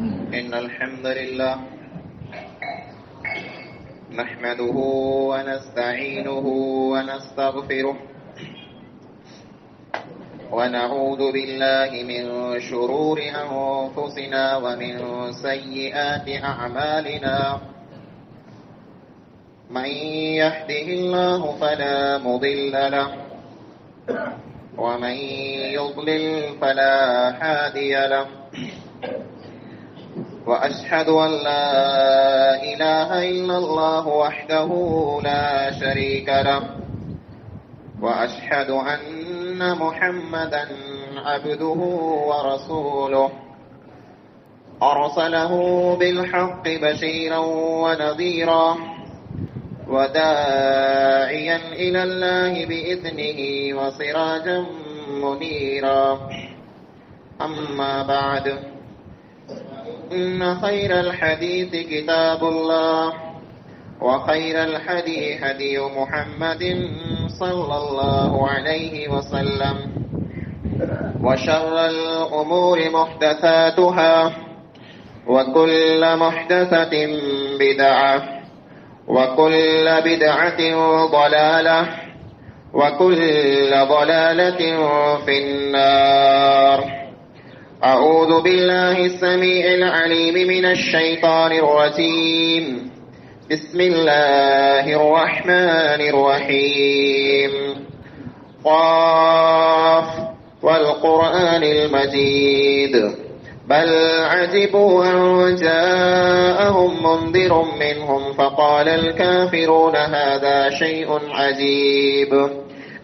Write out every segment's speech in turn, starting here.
إن الحمد لله نحمده ونستعينه ونستغفره ونعوذ بالله من شرور أنفسنا ومن سيئات أعمالنا من يهده الله فلا مضل له ومن يضلل فلا هادي له وأشهد أن لا إله إلا الله وحده لا شريك له وأشهد أن محمدا عبده ورسوله أرسله بالحق بشيرا ونذيرا وداعيا إلى الله بإذنه وسراجا منيرا أما بعد إن خير الحديث كتاب الله وخير الهدي هدي محمد صلى الله عليه وسلم وشر الأمور محدثاتها وكل محدثة بدعة وكل بدعة ضلالة وكل ضلالة في النار. أعوذ بالله السميع العليم من الشيطان الرجيم. بسم الله الرحمن الرحيم. قاف والقرآن المجيد بل عجبوا أن جاءهم منذر منهم فقال الكافرون هذا شيء عجيب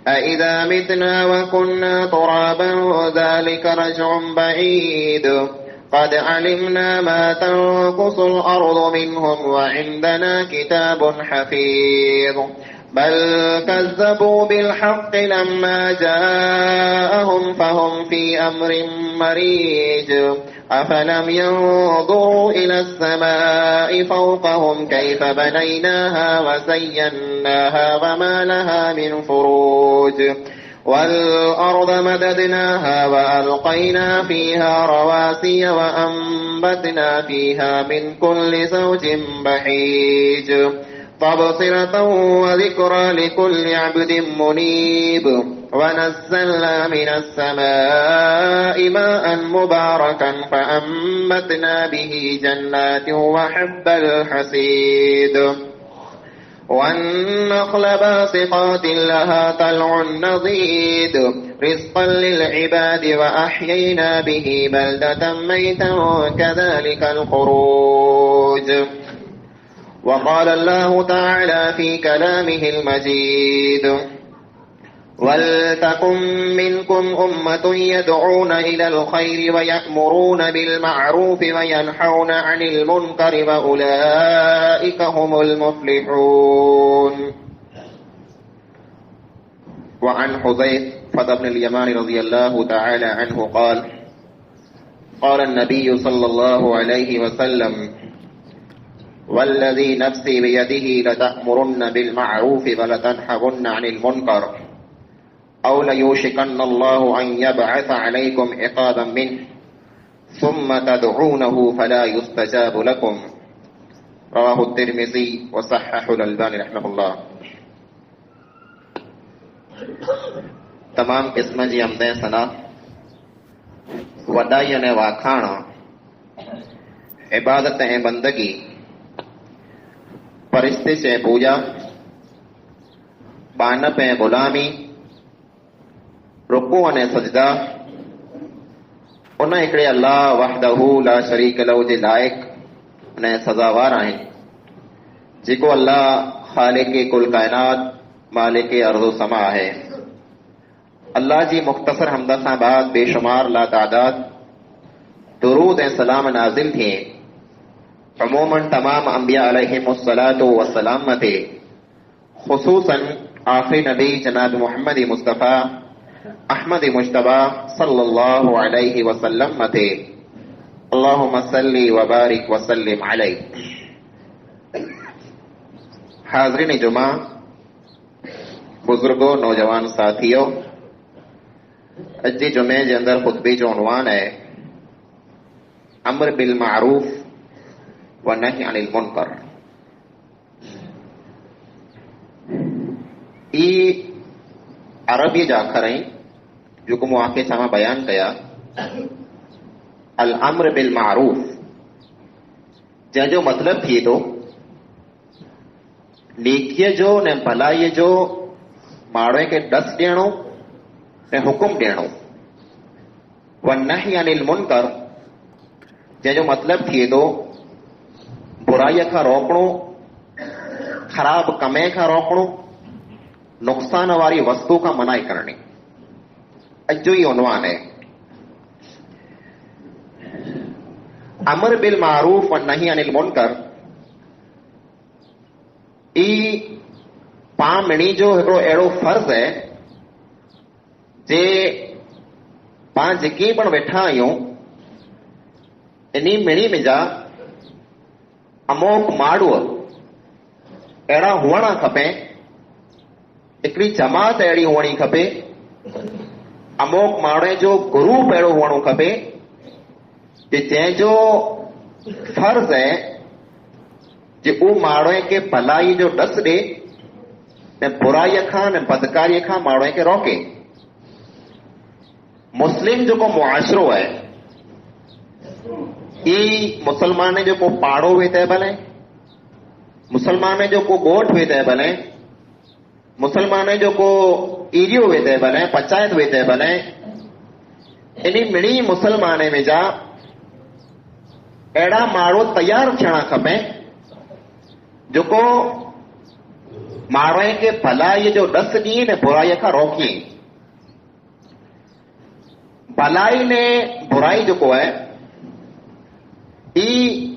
أإذا متنا وكنا ترابا ذلك رجع بعيد قد علمنا ما تنقص الأرض منهم وعندنا كتاب حفيظ بل كذبوا بالحق لما جاءهم فهم في أمر مريج أفلم ينظروا إلى السماء فوقهم كيف بنيناها وزيناها وما لها من فروج والأرض مددناها وألقينا فيها رواسي وأنبتنا فيها من كل زوج بهيج تبصرة وذكرى لكل عبد منيب ونزلنا من السماء ماء مباركا فأنبتنا به جنات وحب الحصيد والنخل باسقات لها طلع نضيد رزقا للعباد وأحيينا به بلدة ميتا كذلك الخروج. وقال الله تعالى في كلامه المجيد ولتكن منكم أمة يدعون إلى الخير ويأمرون بالمعروف وينحون عن المنكر وأولئك هم المفلحون. وعن حذيفة بن اليمان رضي الله تعالى عنه قال قال النبي صلى الله عليه وسلم والذي نفسي بيده لتأمرن بالمعروف ولتنهون عن المنكر أو ليوشكن الله أن يبعث عليكم عقابا منه ثم تدعونه فلا يستجاب لكم. رواه الترمذي وصححه الألباني رحمه الله. तमाम किस्म जी हमदें सना वॾाई ने वाखाण इबादत ऐं बंदगी परिस्थिति से पूजा बानप ऐं गुलामी रुकू अने सजदा उन हिकिड़े अल्लाह वहदहू ला शरीक लहू जे लाइक़ अने सज़ावार आहिनि जेको अल्लाह ख़ालिक़ कुल काइनात मालिक अर्ज़ समा आहे। अल्लाह जी मुख़्तसर हमद सां बाद बेशुमार लातादाद दुरूद ऐं सलाम नाज़िल थिए अमूमन तमाम अंबिया अलैहिमुस्सलातु वस्सलाम ते ख़ुसूसन आखिरी नबी जनाब मोहम्मद मुस्तफ़ा अहमद मुश्तबा सल्लल्लाहु अलैहि वसल्लम मते अल्लाहुम्मा सल्ली व बारिक व सल्लिम अलैहि। हाज़रीन जुमा, बुजुर्गों, नौजवान साथियों, अज जुमे के अंदर खुतबे जो उनवान है अम्र बिल मारूफ व नही अनिल मुनकर। ई अरबी जा अखर आहिनि जेको मूं आखे सां बयान कया। अल अम्र बिल मारूफ जंहिंजो मतिलब थिए थो नेकीअ जो ने भलाईअ जो माण्हूअ खे ॾस ॾियणो ऐं हुकुम ॾियणो। व नही अनिल मुनकर जंहिंजो मतिलब थिए थो बुराईअ खां रोकणो, ख़राब कमे खां रोकणो, नुक़सान वारी वस्तु खां मनाई करणी। अॼु जो ई उनवान है अमर बिल मारूफ व नही अनिल मुनकर। ई पाण मिणी जो हिकिड़ो अहिड़ो फर्ज़ है जे पाण जेके पण वेठा आहियूं इन्ही मिणी में जा अमोक माण्हू अहिड़ा हुअणा खपे, हिकिड़ी जमात अहिड़ी हुअणी खपे, अमोक माण्हू जो ग्रुप अहिड़ो हुअणो खपे जंहिंजो फर्ज़ है जे उहो माण्हू खे भलाई जो ॾस ॾे ने बुराईअ खां ने बदकारीअ खां माण्हू खे रोके। मुस्लिम जेको मुआशरो है ई मुसलमान जो को पाड़ो वे तय भले, मुसलमान जो को ॻोठ वे तय भले, मुसलमान जो को एरियो वे तय भले, पंचायत वे तय भले, इन मिणी मुसलमान में जा अहिड़ा माण्हू तयार थियणा खपे जेको माण्हू खे भलाई जो ॾस ॾींहुं ने बुराईअ खां रोके। भलाई ने बुराई जेको आहे ई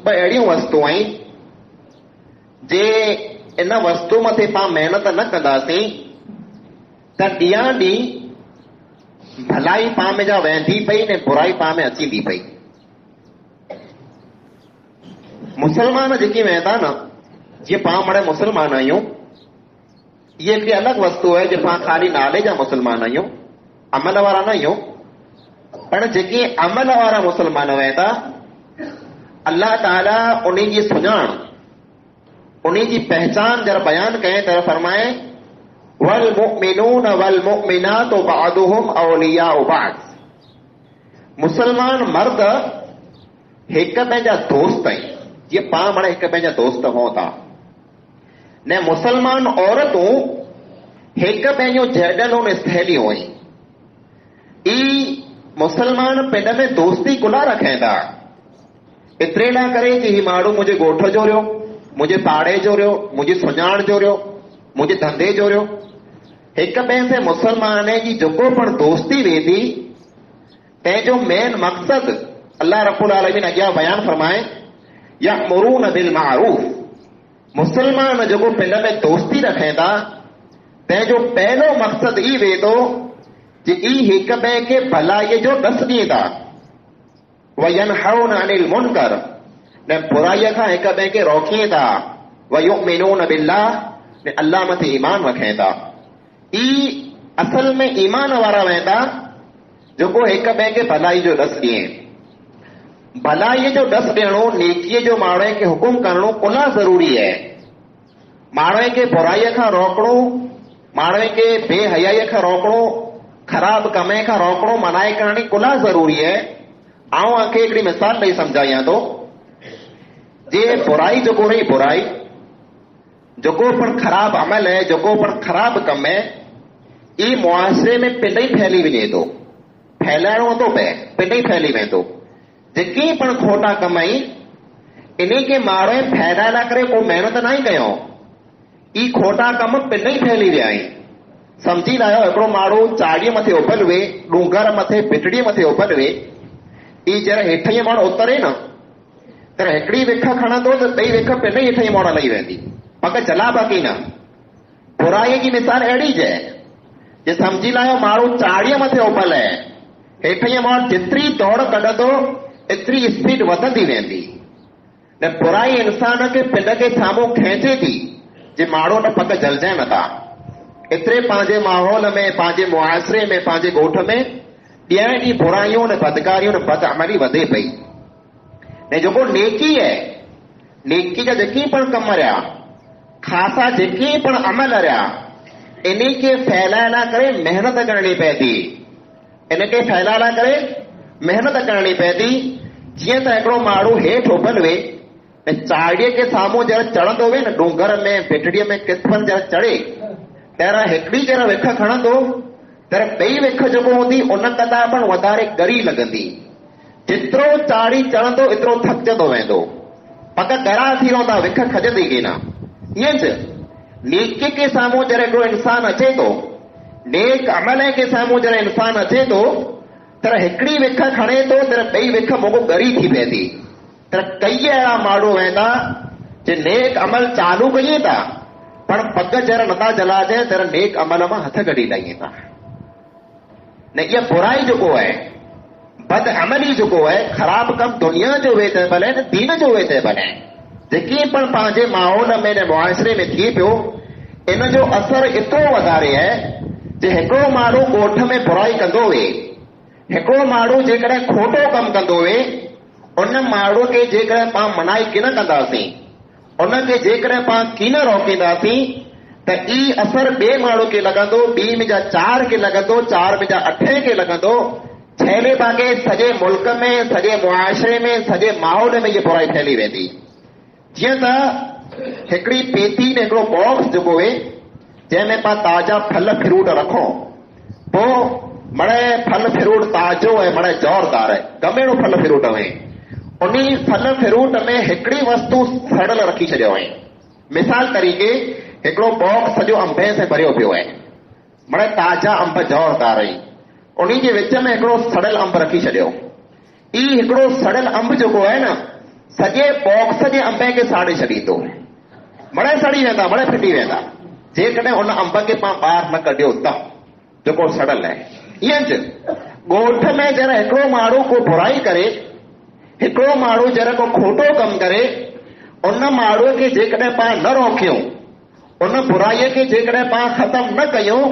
ॿ अहिड़ियूं वस्तू आहिनि जे इन वस्तु मथे पाण महिनत न कंदासीं त ॾींहं ॾींहुं भलाई पाण में जा वेंदी पई ने बुराई पाण में अचींदी पई। मुसलमान जेकी वेंदा न, जीअं पाण हाणे मुसलमान आहियूं, इहे हिकिड़ी अलॻि वस्तु आहे जे पाण ख़ाली नाले जा मुसलमान आहियूं, अमल वारा न आहियूं। पर जेके अमल वारा मुसलमान वेंदा अल्लाह ताला उन जी सुञाण, उन जी पहचान जरा बयान कहे त फरमाए वल मुमिनून वल मुमिनात बअदुहुम औलियाउ बअद। मुसलमान मर्द हिक ॿिए जा दोस्त आहिनि, जीअं पाण हाणे हिक ॿिए जा दोस्त हुओ था ने मुसलमान औरतूं हिक ॿिए जूं जैडनूं ने सहेलियूं आहिनि। ई मुसलमान पिंड में दोस्ती कुला रखें था, एतिरे लाइ करे कि ही माण्हू मुंहिंजे ॻोठ जो रहियो, मुंहिंजे पाड़े जो रहियो, मुंहिंजी सुञाण जो रहियो, मुंहिंजे धंधे जो रहियो। हिक ॿिए से मुसलमान जी जेको पण दोस्ती वेंदी तंहिंजो मेन मक़सद अल्लाह रब्बुल आलमीन अॻियां बयान फरमाए यअमुरून बिल मारूफ। मुसलमान जेको पिंड में दोस्ती रखें था तंहिंजो पहिलो मक़सद ई वेंदो जे ई हिक ॿिए खे भलाईअ जो ॾस ॾिए था। वयनहौन अनिल मुनकर ने बुराईअ खां हिक ॿिए खे रोकीं था। वयुमिनून बिल्लाह ने अल्लाह मथे ईमान रखें था। ई असल में ईमान वारा वेंदा जेको हिक ॿिए खे भलाई जो ॾस ॾिए। भलाईअ जो ॾस ॾियणो, नेकीअ जो माण्हू खे हुकुम करणो कुला ज़रूरी है। माण्हू खे बुराईअ खां रोकणो, माण्हू खे बेहयाईअ खां रोकणो, ख़राब कमे खां रोकणो, मनाई करणी कुला ज़रूरी है। आऊं आखे हिकिड़ी मिसाल ॾेई सम्झायां थो। जे बुराई जेको रही बुराई, जेको पण ख़राब अमल है, जेको पण ख़राब कम है, ई मुआशरे में पिंड ई फैली वञे थो। फैलाइणो थो पए, पिंड ई फैली वेंदो। जेके पण खोटा कम आहिनि इन खे माण्हू फैलाइण लाइ करे को महिनत न कयो, ई खोटा कम पिंड ई फैली विया आहिनि। समझी लायो, हिकिड़ो माण्हू चाड़ीअ मथे उबल वे, डूंगर मथे बिटड़ीअ मथे उबल वे, ई जरा हेठि माण्हू उतरे न त हिकिड़ी विख खणंदो त ॿई विख पिंड ई हेठि माण्हू लही वेंदी, पक चला बाक़ी न। बुराईअ जी मिसाल अहिड़ी जे समझी लायो माण्हू चाड़ीअ मथे उबल है, हेठि माण्हू जेतिरी दौड़ कढंदो एतिरी स्पीड वधंदी वेंदी। न बुराई इंसान खे पिंड खे साम्हूं खेचे थी जे माण्हू न पक जलजाइनि नथा। एतिरे पंहिंजे माहौल में, पंहिंजे मुआशरे में, पंहिंजे ॻोठ में ॾींहं ॾींहुं बुराइयूं ने बदकारियूं ने बदअमली वधे पई। ने जेको नेकी है, नेकी जा जेकी पण कम रहा, खासा जेकी पण अमल रहा, इन्हीं के फैलाइण करे मेहनत करनी पए थी। इनके फैलाइण करे मेहनत करनी पए थी। जीअं त हिकिड़ो माण्हू हेठि उभल वे ऐं चाड़ीअ के साम्हूं जरा चढ़ंदो वे न, डूंगर में भिटड़ीअ में किस्मनि जरा चढ़े, तहिड़ा हिकिड़ी जरा विख खणंदो, तर ॿई विख जेको हूंदी उन कदा पण वधारे ॻरी लॻंदी। जेतिरो चाड़ी चढ़ंदो एतिरो थकिजंदो वेंदो, पग ॻरा थी रहंदा, विख खजंदी की न। ईअं ज नेकी के साम्हूं जरा हिकिड़ो इंसान अचे थो, नेक अमल के साम्हूं जरा इंसान अचे थो, तर हिकिड़ी विख खणे थो तर ॿई विख मोगो ॻरी थी पए थी। तर कई अहिड़ा माण्हू वेंदा जे नेक अमल चालू कयूं था पण पग जरा नथा जलाइजे, तर नेक अमल मां हथ कढी लाइनि था। न इहा बुराई जेको आहे, बद अमली जेको आहे, ख़राब कम दुनिया जो वेतबल आहे न दीन जो वेतबल आहे। जेकी पण पंहिंजे माहौल में न मुआशरे में थिए पियो, इन जो असर एतिरो वधारे आहे जे हिकिड़ो माण्हू ॻोठ में बुराई कंदो वे, हिकिड़ो माण्हू जेकॾहिं खोटो कमु कंदो वे, उन माण्हू खे जेकॾहिं पाण मनाई किन कंदासीं, उनखे जेकॾहिं पाण कीन रोकींदासीं, त ई असर ॿिए माण्हू खे लॻंदो, ॿी में जा 4 खे लॻंदो, 4 में जा 8 खे लॻंदो, छैले बागे सॼे मुल्क में, सॼे मुआशरे में, सॼे माहौल में इहा बुराई फैली वेंदी। जीअं त हिकिड़ी पेती में हिकिड़ो बॉक्स जेको हुए, जंहिंमें पाण ताज़ा फल फ्रूट रखूं, पोइ मड़े फल फ्रूट ताज़ो है, मड़े ज़ोरदार है, गमेड़ो फल फ्रूट हुए, उन्हीं फल फ्रूट में हिकिड़ी वस्तु सड़ल रखी छॾियो आहे। मिसाल तरीक़े हिकिड़ो बॉक्स सॼो अंबे से भरियो पियो आहे, मड़े ताज़ा अंब ज़ोरदार आहिनि, उन्हीं जे विच में हिकिड़ो सड़ल अंब रखी छॾियो। ई हिकिड़ो सड़ल अंब जेको आहे न, सॼे बॉक्स जे अंबे खे साड़े छॾींदो, मड़े सड़ी वेंदा, मड़े फिटी वेंदा, जेकॾहिं उन अंब खे पाण ॿाहिरि न कढियो त जेको सड़ल आहे। ईअं ज ॻोठ में जरा हिकिड़ो माण्हू को बुराई करे, हिकिड़ो माण्हू जरा को खोटो कमु करे, उन माण्हूअ खे जेकॾहिं पाण न रोकियूं, उन बुराईअ खे जेकॾहिं पाण ख़तमु न कयूं,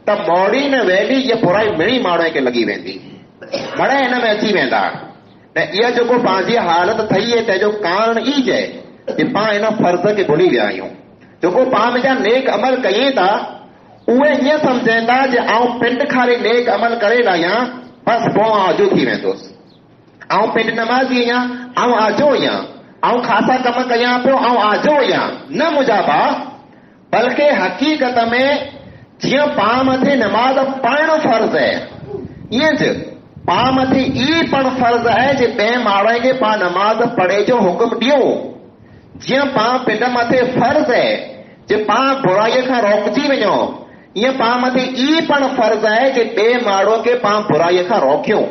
त मौड़ी न वैली इहा बुराई मिणी माण्हूअ खे लॻी वेंदी, मड़े हिन में अची वेंदा। ऐं इहा जेको पंहिंजी हालत ठही आहे, तंहिंजो कारण ई आहे कि पाण हिन फर्ज़ खे भुली विया आहियूं। जेको पाण मुंहिंजा नेक अमल कयूं था, उहे ईअं सम्झंदा जे आउं पिंड खाली नेक अमल करे लाहियां, बसि पोइ आउं आजो थी वेंदुसि, आउं पिंड नमाज़ी आहियां, आउं आजो आहियां, आउं खासा कम कयां पियो, आउं आजो आहियां। न मुंहिंजा भाउ, बल्कि हक़ीक़त में जीअं पाण मथे नमाज़ पढ़णु फर्ज़ आहे, ईअं ज पाण मथे ई पण फर्ज़ आहे जे ॿिए माण्हूअ खे पाण नमाज़ पढ़े जो हुकुम ॾियूं। जीअं पाण पिंड मथे फर्ज़ आहे जे पाण बुराईअ खां रोकिजी वञो, ईअं पाण मथे ई पण फर्ज़ आहे जे ॿिए माण्हूअ खे पाण बुराईअ खां रोकियूं।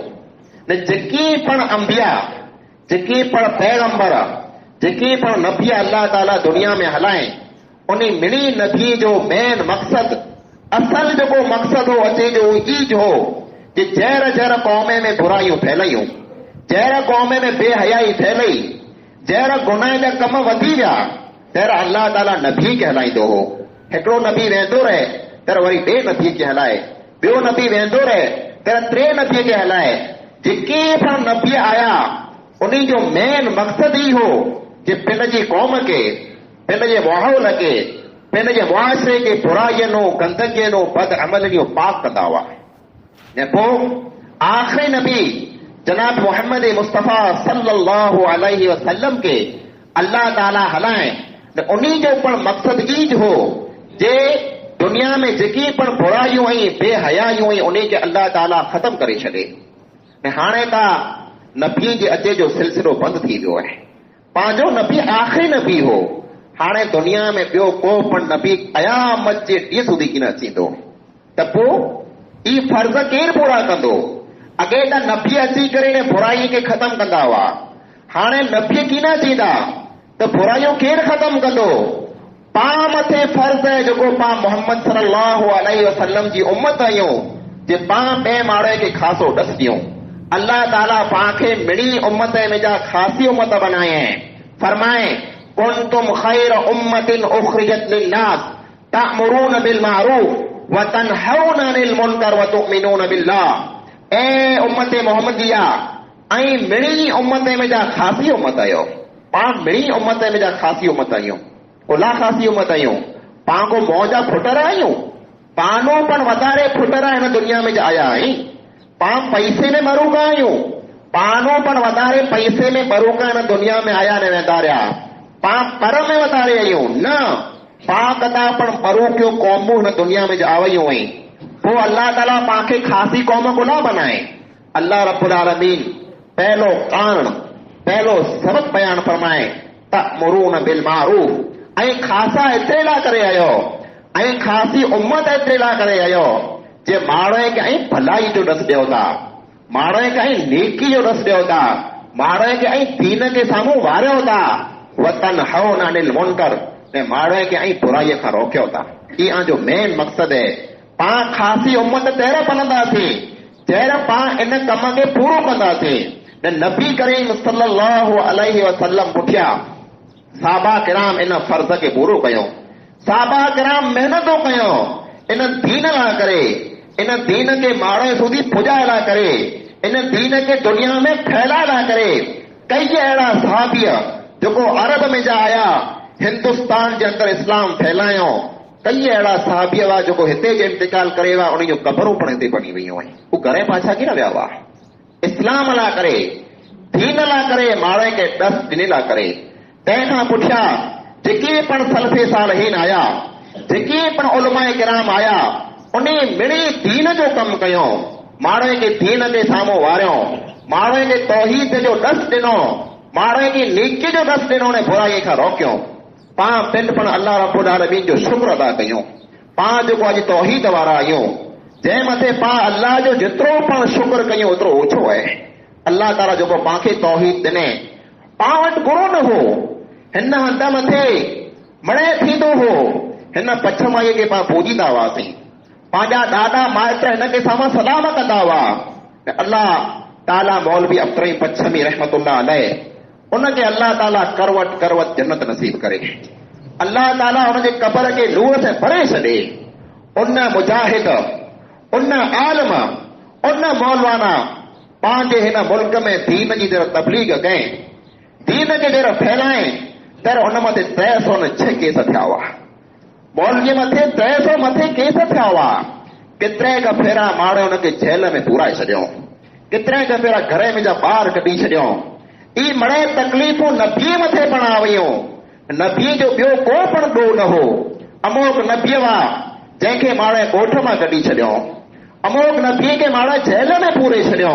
न जेकी पण अंबिया, जेकी पण पैगंबर, जेकी पण नबी अल्लाह ताला दुनिया में हलाए, उन मिणी नबी जो मेन मक़सद, असल जेको मक़सद हो अचे जो ई जो कि जहर जहर क़ौमे में बुराइयूं फैलायूं, जहर क़ौमे में बेहयाई फैलई, जहर गुनाह जा कम वधी विया, तहर अल्लाह ताला नबी खे हलाईंदो हो। हिकिड़ो नबी वेंदो रहे तर वरी ॿिए नबी खे हलाए, ॿियो नबी वेंदो रहे तर टे नबी खे हलाए। जेके पण नबी आया, उन्हीं जो मेन मक़सद ई हो कि पिन जी क़ौम खे, पिन जे माहौल खे, पिन जे मुआशरे खे बुराइयुनि, गंदगियुनि, बद अमलियूं पाक कंदा हुआ। ऐं पोइ आख़िरी नबी जनाब मोहम्मद मुस्तफ़ा सल्लल्लाहु अलैहि वसल्लम के अल्लाह ताला हलाए, उन्हीं जो पण मक़सद ई हो जे दुनिया में जेकी पण बुराइयूं ऐं बेहयायूं ऐं उन्हीं खे अल्लाह ताला ख़तम करे छॾे। ऐं हाणे त नबी जे अचे जो सिलसिलो बंदि थी वियो आहे। पंहिंजो नबी आख़िरी नबी हो, हाणे दुनिया में ॿियो को पण नबी क़यामत जे ॾींहं सुधी कीन अचींदो, त पोइ ई फर्ज़ केरु पूरा कंदो? अॻे त नबी अची करे बुराई खे ख़तम कंदा हुआ, हाणे नबी कीन अचींदा त बुराइयूं केरु ख़तम कंदो? पाण मथे फर्ज़ आहे जेको पाण मोहम्मद सल्लल्लाहु अलैहि वसल्लम जी उम्मत आहियूं, जे पाण ॿिए माण्हू खे ख़ासो ॾस ॾियूं। अल्लाह ताला पाण खे मिड़ी उम्मत में जा ख़ासी उम्मत बनाए हैं। फरमाए कुंतुम खैर उम्मतिन उखरिजत लिन्नास तअमुरून बिल मारूफ व तनहौना अनिल मुनकर व तुमिनून बिल्लाह। ए उम्मत मोहम्मदिया, ऐं मिड़ी उम्मत में जा ख़ासी उम्मत आहियो। पाण मिड़ी उम्मत में जा ख़ासी उम्मत आहियूं, उला ख़ासी उम्मत आहियूं। पाण को मौजा फुटर आहियूं, पानो पण वधारे फुटर हिन दुनिया में आया आहीं। पाण पैसे में मरूका आहियूं, पानो पण वधारे पैसे में मरूका हिन दुनिया में आया न वेंदा रहिया। पाण पर में वधारे आहियूं न, पाण कदा पण मरूकियूं क़ौमूं हिन दुनिया में आवयूं आहिनि। पोइ अल्लाह ताला पाण खे ख़ासी क़ौम को न बनाए। अल्लाह रब्बुल आलमीन पहलो कारण, पहलो सबक बयान फरमाए तअमुरून बिल मारूफ, ऐं ख़ासा एतिरे लाइ करे आयो, ऐं ख़ासी उम्मत एतिरे लाइ करे आयो जे माण्हू खे ऐं भलाई जो ॾस ॾियो था, माण्हू खे ऐं नेकी जो ॾस ॾियो था, माण्हू खे ऐं दीन खे साम्हूं वारियो था। वतनहौना अनिल मुनकर, ऐं माण्हू खे ऐं बुराईअ खां रोकियो था। इहा जो मेन मक़सदु आहे। पाण ख़ासी उम्मत तहिड़े बनंदासीं जहिड़े पाण इन कम खे पूरो कंदासीं। नबी करीम सल्लल्लाहु अलैहि वसल्लम पुठिया साहबा किराम इन फर्ज़ खे पूरो कयो। साहबा किराम महिनतूं कयो इन दीन लाइ करे, इन दीन खे माण्हू સુધી पुॼाइण लाइ करे, इन दीन खे दुनिया में फैलाइण लाइ करे। कई अहिड़ा सहाबीअ जेको अरब में जा आया, हिंदुस्तान जे अंदरि इस्लाम फैलायो। कई अहिड़ा सहाबीअ हुआ जेको हिते जे इंतकाल करे विया, उन जूं क़बरूं पण हिते बणी वयूं आहिनि। हू घणे पाछा की न विया हुआ, इस्लाम लाइ करे, दीन लाइ करे, माण्हू खे ॾस ॾिने लाइ करे। तंहिंखां पुठियां जेके पण सलफ़े सालिहीन आया, जेके पण उलमाए किराम आया, उन मिड़ी दीन जो कमु कयो, माण्हू खे दीन जे साम्हूं वारियो, माण्हू खे तौहीद जो ॾस ॾिनो, माण्हू खे नेकी जो ॾस ॾिनो ऐं बुराईअ खां रोकियो। पाण पिण पण अल्लाह रब्बुल आलमीन जो शुक्र अदा कयूं। पाण जेको अॼु तौहीद वारा आहियूं, जंहिं मथे पाण अल्लाह जो जेतिरो पाण शुक्र कयूं ओतिरो ओछो आहे। अल्लाह ताला जेको पाण खे तौहीद ॾिने, पाण वटि गुरू न हो, हिन हंध मथे मणे थींदो हो, हिन पछमाईअ खे पाण पूजींदा हुआसीं। पंहिंजा ॾाॾा माइट हिन खे साम्हूं सलाम कंदा हुआ। अल्लाह ताला मौलवी अख्तर पछमी रहमतुल्लाह अलैह, उनखे अल्लाह ताला करवट करवट जन्नत नसीब करे। अल्लाह ताला हुनजे कबर खे नूर से भरे छॾे। उन मुजाहिद, उन आलम, उन मौलवाना पंहिंजे हिन मुल्क में दीन जी जरा तबलीग कई, दीन खे जरा फैलाए, तर उन मथे 306 केस थिया हुआ। मौलवीअ मथे 300 मथे केस थिया हुआ। केतिरे खां भेरा माण्हू हुनखे जेल में पूराए छॾियो, केतिरे खां भेरा घर में जा ॿार कढी छॾियो। ई मणे तकलीफ़ूं नबीअ मथे पण आ वयूं। नबीअ जो ॿियो को पण ॾोह न हो। अमोक नबीअ हुआ जंहिंखे माण्हू ॻोठ मां कढी छॾियो, अमोक नबीअ खे माण्हू जेल में पूरे छॾियो,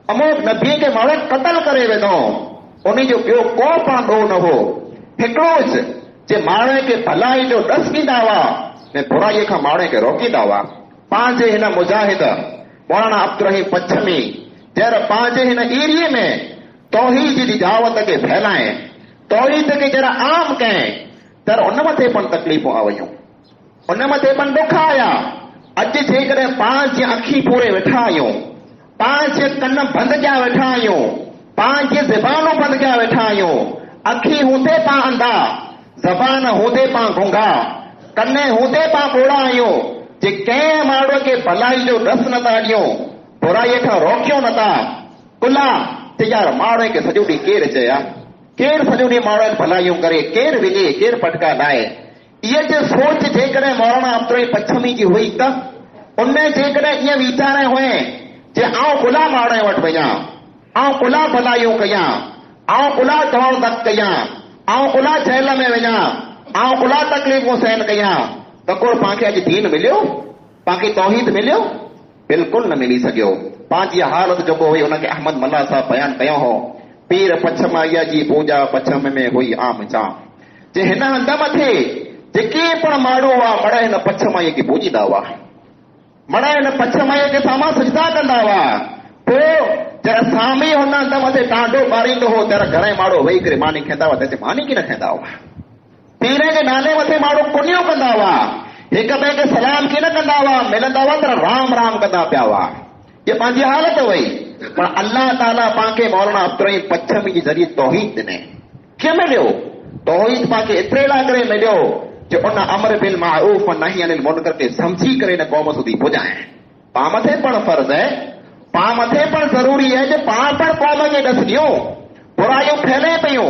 अमोक नबीअ खे माण्हू क़तल करे वेंदो। उन जो ॿियो को पण ॾोह न हो। हिकिड़ो जे माण्हू खे भलाई जो ॾस ॾींदा हुआ ऐं बुराईअ खां माण्हू खे रोकींदा हुआ। पंहिंजे हिन मुजाहिद मौलाना अब्दुल रहीम पछमी जहिड़े पंहिंजे हिन एरिए में तौहीद जी दावत खे फैलाए, तौहीद खे जरा आम कएं, तर उन मथे पण तकलीफ़ूं आ वयूं, उन मथे पण दुख आया। अॼु जेकॾहिं पाण जी अखी पूरे वेठा आहियूं, पाण जे कन बंदि कया वेठा आहियूं, पाण जी ज़बानूं बंदि कया वेठा आहियूं, अखी हूंदे पाण अंधा, ज़बान हूंदे पाण गुंगा, कन हूंदे पाण ॿोड़ा आहियूं। जे कंहिं माण्हूअ खे भलाई जो ॾस नथा ॾियूं, बुराईअ खां रोकियो नथा, कुला त यार माण्हू खे सॼो ॾींहुं केरु चया, केरु सॼो ॾींहुं माण्हू भलाइयूं करे, केरु विझे, केरु पटका लाए। इहा जे सोच जेकॾहिं मौलाना अब्दुल पछमी जी हुई त उन जेकॾहिं ईअं वीचार हुए जे आउं कुला माण्हू वटि वञा, आउं कुला भलाइयूं कयां, आउं कुला दौड़ धक कयां, आउं कुला जेल में वञा, आउं कुला तकलीफ़ूं सहन कयां, त को पाण खे अॼु दीन मिलियो, पाण खे तौहीद मिलियो? बिल्कुलु न मिली सघियो। पंहिंजी हालत जेको हुई हुनखे अहमद मल्ला साहब बयानु कयो हो। पीर पछमाईअ जी पूजा पछम में हुई आम जाम। जे हिन हंध मथे जेके पण माण्हू हुआ मड़े हिन पछमाईअ खे पूजींदा हुआ, मड़े हिन पछमाईअ खे साम्हूं सजदा कंदा हुआ। पोइ जरा साम्हूं हुन हंध मथे टांडो ॿारींदो हो, तर घणे माण्हू वेही करे मानी खाईंदा हुआ, त मानी की न खाईंदा हुआ। पीर जे नाले मथे माण्हू पुनियूं कंदा हुआ, हिक ॿिए खे सलाम की न कंदा हुआ, मिलंदा हुआ त राम राम कंदा पिया हुआ। ये पंहिंजी हालत हुई। पर अल्लाह ताला पाण खे मौलाना अब्दुल पछमी जे ज़रिए तौहीद ॾिने। कीअं मिलियो? तौहीद पाण खे एतिरे लाइ करे मिलियो जो उन अमर बिल मारूफ नही अनिल मुनकर खे सम्झी करे हिन क़ौम સુધી पुॼाए। पाण मथे पण फर्ज़ आहे, पाण मथे पण ज़रूरी है जो पाण पण क़ौम खे ॾस ॾियूं। बुरायूं फैले पियूं,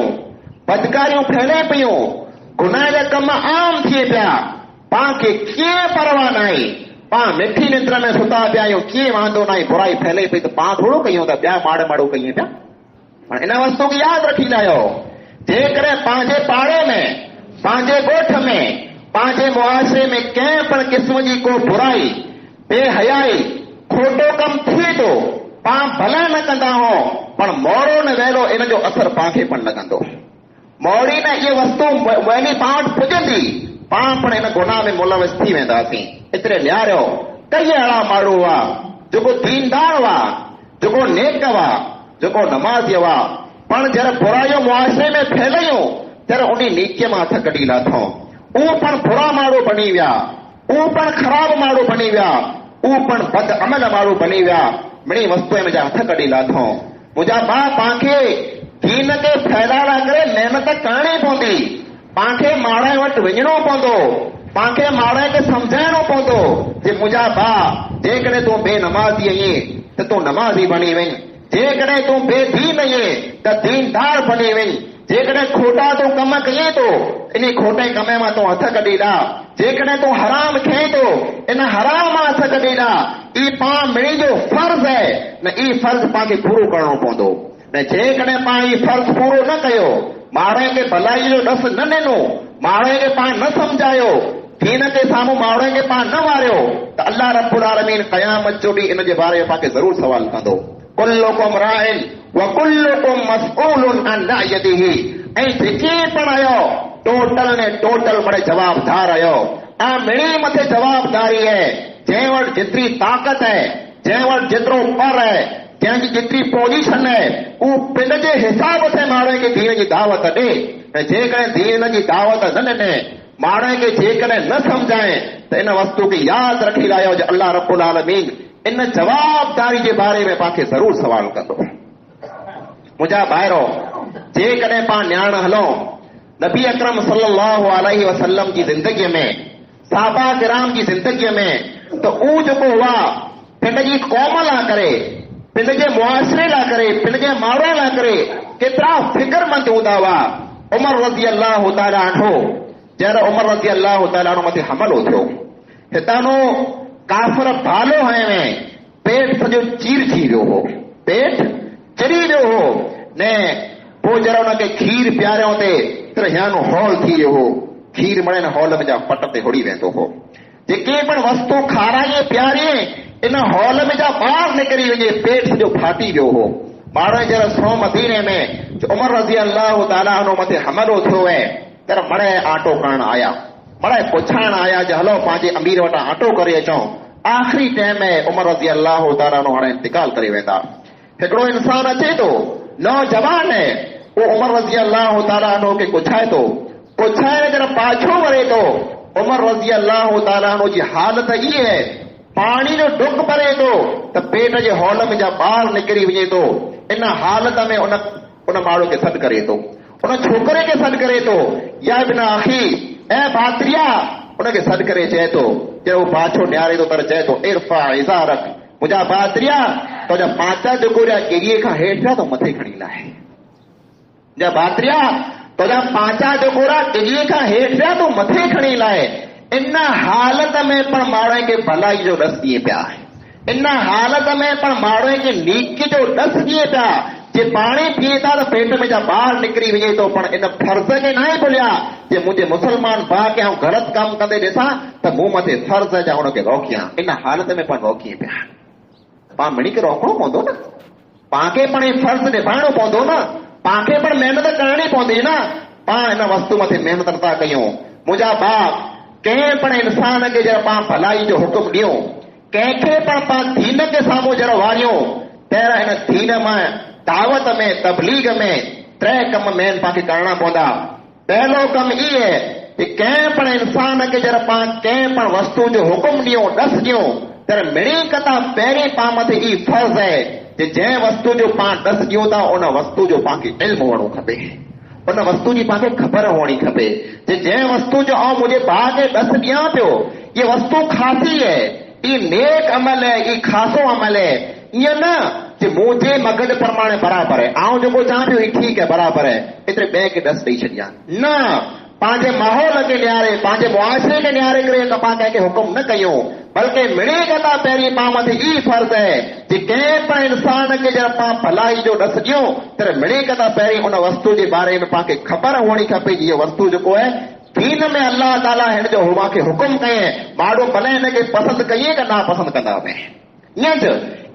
बदकारियूं फैले पियूं, गुनाह जा कम आम थिए पिया। पाण खे कीअं परवाह नाहे, पाण मिठी निंद्र में सुता पिया आहियूं, कीअं वांदो नाहे, बुराई फैले पई त पाण थोरो कयूं था, ॿिया माड़ माड़ो कयूं पिया। हाणे इन वस्तु खे यादि रखी लाहियो, जेकॾहिं पंहिंजे पाड़े में, पंहिंजे ॻोठ में, पंहिंजे मुआशरे में कंहिं पण क़िस्म जी को बुराई, बेहयाई, खोटो कमु थिए थो, पाण भले न कंदा हो, पण मोड़ो न वेलो इन जो असर पाण खे पण लॻंदो। मोड़ी न इहे वस्तु वञी पाण वटि पुॼंदी, पाण पण इन गुनाह में मुलविस थी वेंदासीं। एतिरे न्यारो कई अहिड़ा माण्हू हुआ जेको दीनदार हुआ, जेको नेक हुआ, जेको नमाज़ी हुआ, पण जॾहिं बुराइयूं मुआशरे में फैलियूं ત્યારે उन नीचीअ मां हथ कढी लाथऊं। उहो पण बुरा माण्हू बणी विया, उहो पण ख़राब माण्हू बणी विया, उहो पण बद अमल माण्हू बणी विया। मिड़ी वस्तुअ में जा हथ कढी लाथऊं। मुंहिंजा भाउ, पाण खे दीन खे फैलाइण करे महिनत करणी पवंदी, पाण खे माण्हुनि वटि वञणो पवंदो, पाण खे माण्हुनि खे सम्झाइणो पवंदो जे मुंहिंजा भाउ, जेकॾहिं तूं बेनमाज़ी आहीं त तूं नमाज़ी बणी वञ, जेकॾहिं तूं बेदीन आहीं त दीनदार बणी वञ, जेकॾहिं खोटा तूं कम कईं थो इन खोटे कम मां तूं हथ कढी ॾा, जेकॾहिं तूं हराम खाईं थो इन हराम मां हथ कढी ॾा। ई पाण मिड़ी जो फर्ज़ आहे न, ई फर्ज़ पाण खे पूरो करणो पवंदो। न जेकॾहिं पाण ई फर्ज़ पूरो न कयो, माण्हुनि खे भलाई जो ॾस न ॾिनो, माण्हुनि खे पाण न सम्झायो, दीन जे साम्हूं माण्हुनि खे पाण न वारियो, त अल्लाह रब्बुल आलमीन क़यामत जो ॾींहुं इन जे बारे में पाण खे ज़रूरु सवाल कंदो। कुल्लुकुम राइन व कुल्लुकुम मसऊलुन अन रअयतिही। ऐं जेके पण आयो टोटल ने टोटल बड़े जवाबदार आयो। मिड़ी मथे जवाबदारी है, जंहिं वटि जेतिरी ताक़त है, जंहिं वटि जेतिरो पर है, जंहिंजी जेतिरी पोजीशन है, उहो पिंड जे हिसाब से माण्हुनि खे दीन जी दावत ॾे। ऐं जेकॾहिं दीन जी दावत न ॾिने, माण्हुनि खे जेकॾहिं न सम्झाए, त इन वस्तु खे यादि रखी लाहियो जो अल्लाह रब्बुल आलमीन इन जवाबदारी जे बारे में पाण खे ज़रूरु सवाल कंदो। मुंहिंजा भाइरो, जेकॾहिं पाण ॼाण हलूं नबी अकरम सल्लल्लाहु अलैहि वसल्लम जी ज़िंदगीअ में, सहाबा किराम जी ज़िंदगीअ में, त उहो जेको हुआ पिंड जी क़ौम लाइ करे, पिंड जे मुआशरे लाइ करे, पिंड जे माण्हुनि लाइ करे केतिरा फ़िक्रमंद हूंदा हुआ। उमर रज़ी अल्लाह ताला अन्हु, जॾहिं उमर रज़ी अल्लाह ताला अन्हु मथे हमलो थियो, हितां काफ़िर भालो हंय में पेट सॼो चीर थी वियो हो, पेट चरी वियो हो ने। पोइ जॾहिं हुनखे खीर पियारियो ते हियानो हॉल थी वियो हो, खीर मड़े न हॉल में जा पट ते हुड़ी वेंदो हो। जेके पण वस्तु खाराई पियारी इन हॉल में जा ॿाहिरि निकिरी वञे, पेट सॼो फाटी वियो हो। माण्हू जॾहिं सौ मदीने में उमर रज़ी अल्लाह ताला अन्हु मथे हमलो थियो है, तर मड़े आटो करण आया, मड़े पुछाइण आया जो हलो पंहिंजे अमीर वटां आटो करे अचूं। आख़िरी टाइम में उमर रज़ी अल्लाह ताला अन्हु हाणे इंतिकाल करे वेंदा। हिकिड़ो इंसान अचे थो, नौजवान है, वो उमर रज़ी अल्लाह ताला अन्हु खे पुछाए थो, पुछाए जॾहिं पाछो वरे थो, उमर रज़ी अल्लाह ताला अन्हु जी हालत इहा है, पाणी जो डुक भरे थो त पेट जे हॉल में जा ॿाहिरि निकिरी वञे थो। इन हालत में उन माण्हू खे सॾु करे थो, उन छोकिरे खे सॾु करे थो, या बिन आखी ऐं भातिरिया उनखे सॾु करे चए थो, जॾहिं उहो पाछो ॾियारे थो तर चए थो, इरफा इज़ारक, मुंहिंजा भातिरिया तुंहिंजा पाचा जेको केरीअ खां हेठि तो मथे खणी लाहे। मुंहिंजा भातिरिया तुंहिंजा पाचा जेको केरीअ खां हेठि तो मथे खणी लाहे। इन हालत में पण माण्हुनि खे भलाई जो ॾस ॾिए पिया, इन हालत में पण माण्हुनि खे नीकी जो ॾस ॾिए पिया। जे पाणी पीए था त पेट में जा ॿाहिरि निकिरी वञे थो, पण इन फर्ज़ खे न आहे भुलिया जे मुंहिंजे मुस्लमान भाउ खे ग़लति कमु कंदे ॾिसां त मूं मथे फर्ज़ जा हुनखे रोकियां। इन हालत में पण रोकीअ पिया। पाण मिड़ी खे रोकणो पवंदो न, पाण खे पण फर्ज़ निभाइणो पवंदो न, पाण खे पण महिनत करणी पवंदी न। पाण इन वस्तु मथे महिनत नथा कयूं। मुंहिंजा भाउ, कंहिं पण इंसान खे जॾहिं पाण भलाई जो हुकुम ॾियूं, कंहिंखे पण पाण दीन खे साम्हूं जॾहिं वारियूं, पहिरियों इन दीन मां दावत में तबलीग में 3 कम मेन पाण खे करणा पवंदा। पहलो कम इहो है कि कंहिं पण इंसान खे जॾहिं पाण कंहिं पण वस्तु जो हुकुम ॾियूं, ॾस ॾियूं, त मिड़ी कथा पहिरीं पाण मथे ई फर्ज़ आहे कि जंहिं वस्तु जो पाण ॾस ॾियूं था उन वस्तु जो पाण खे इल्मु हुअणो खपे, उन वस्तु जी पाण खे ख़बर हुअणी खपे। जंहिं वस्तु जो मुंहिंजे भाउ खे ॾस ॾियां पियो, ये वस्तु खासी है, ये नेक अमल है, ये खासो अमल है, ईअं न जे मुंहिंजे मगज प्रमाणे बराबरि आहे, आउं जेको चवां पियो ही ठीकु आहे बराबरि आहे, एतिरे ॿिए खे ॾस ॾेई छॾियां न। पंहिंजे माहौल खे निहारे, पंहिंजे मुआशरे खे निहारे करे पाण कंहिंखे हुकुम न कयूं, बल्कि मिड़ी कथा पहिरीं पाण मथे ई फर्ज़ आहे जे कंहिं बि इंसान खे जॾहिं पाण भलाई जो ॾस ॾियूं त मिड़ी कथा पहिरीं उन वस्तु जे बारे में पाण खे ख़बर हुअणी खपे कि इहो वस्तु जेको आहे दीन में अल्लाह ताला हिन जो मूंखे हुकुम कयईं, माण्हू भले हिनखे पसंदि कई का नापसंदि कंदा में। ईअं च